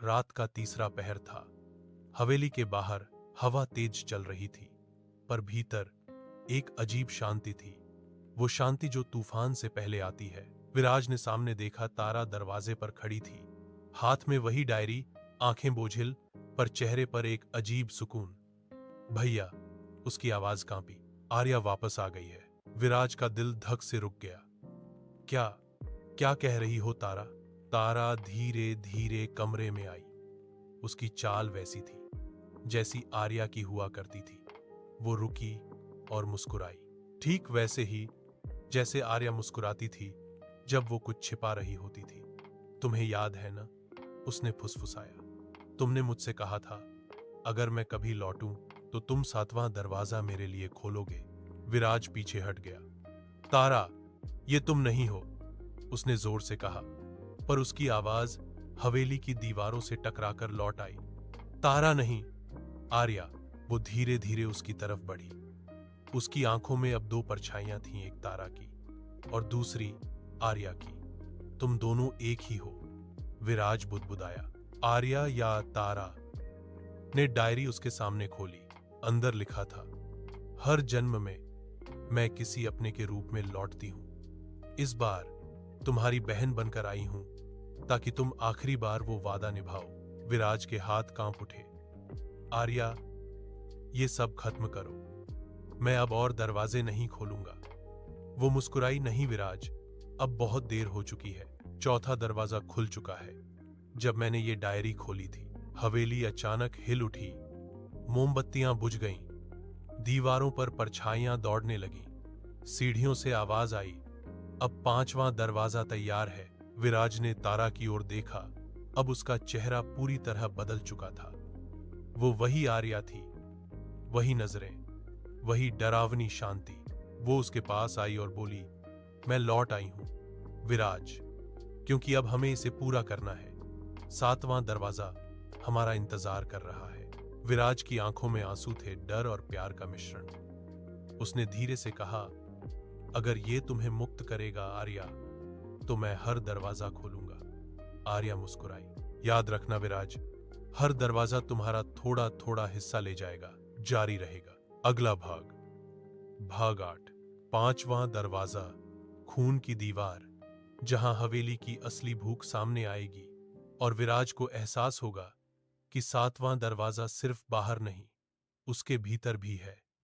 रात का तीसरा पहर था। हवेली के बाहर हवा तेज चल रही थी, पर भीतर एक अजीब शांति थी। वो शांति जो तूफान से पहले आती है। विराज ने सामने देखा, तारा दरवाजे पर खड़ी थी, हाथ में वही डायरी, आंखें बोझिल, पर चेहरे पर एक अजीब सुकून। भैया, उसकी आवाज कांपी। आर्या वापस आ गई है। विराज का दिल धक से रुक गया। क्या क्या कह रही हो तारा? तारा धीरे धीरे कमरे में आई। उसकी चाल वैसी थी जैसी आर्या की हुआ करती थी। वो रुकी और मुस्कुराई, ठीक वैसे ही जैसे आर्या मुस्कुराती थी जब वो कुछ छिपा रही होती थी। तुम्हें याद है ना, उसने फुसफुसाया, तुमने मुझसे कहा था अगर मैं कभी लौटूं तो तुम 7वां दरवाजा मेरे लिए खोलोगे। विराज पीछे हट गया। तारा, ये तुम नहीं हो, उसने जोर से कहा, पर उसकी आवाज हवेली की दीवारों से टकराकर लौट आई। तारा नहीं, आर्या। वो धीरे धीरे उसकी तरफ बढ़ी। उसकी आंखों में अब 2 परछाइयां थीं, एक तारा की और दूसरी आर्या की। तुम दोनों एक ही हो, विराज बुदबुदाया। आर्या या तारा ने डायरी उसके सामने खोली। अंदर लिखा था, हर जन्म में मैं किसी अपने के रूप में लौटती हूं। इस बार तुम्हारी बहन बनकर आई हूं ताकि तुम आखिरी बार वो वादा निभाओ। विराज के हाथ कांप उठे। आर्या, ये सब खत्म करो, मैं अब और दरवाजे नहीं खोलूंगा। वो मुस्कुराई। नहीं विराज, अब बहुत देर हो चुकी है। 4था दरवाजा खुल चुका है जब मैंने ये डायरी खोली थी। हवेली अचानक हिल उठी, मोमबत्तियां बुझ गईं, दीवारों पर परछाइयां दौड़ने लगीं। सीढ़ियों से आवाज आई, अब 5वां दरवाजा तैयार है। विराज ने तारा की ओर देखा। अब उसका चेहरा पूरी तरह बदल चुका था। वो वही आर्या थी, वही नजरें, वही डरावनी शांति। वो उसके पास आई और बोली, मैं लौट आई हूं विराज, क्योंकि अब हमें इसे पूरा करना है। 7वां दरवाजा हमारा इंतजार कर रहा है। विराज की आंखों में आंसू थे, डर और प्यार का मिश्रण। उसने धीरे से कहा, अगर ये तुम्हें मुक्त करेगा आर्या, तो मैं हर दरवाजा खोलूंगा। आर्या मुस्कुराई। याद रखना विराज, हर दरवाजा तुम्हारा थोड़ा थोड़ा हिस्सा ले जाएगा, जारी रहेगा। अगला भाग, भाग 8, 5वां दरवाजा, खून की दीवार, जहां हवेली की असली भूख सामने आएगी और विराज को एहसास होगा कि 7वां दरवाजा सिर्फ बाहर नहीं, उसके भीतर भी है।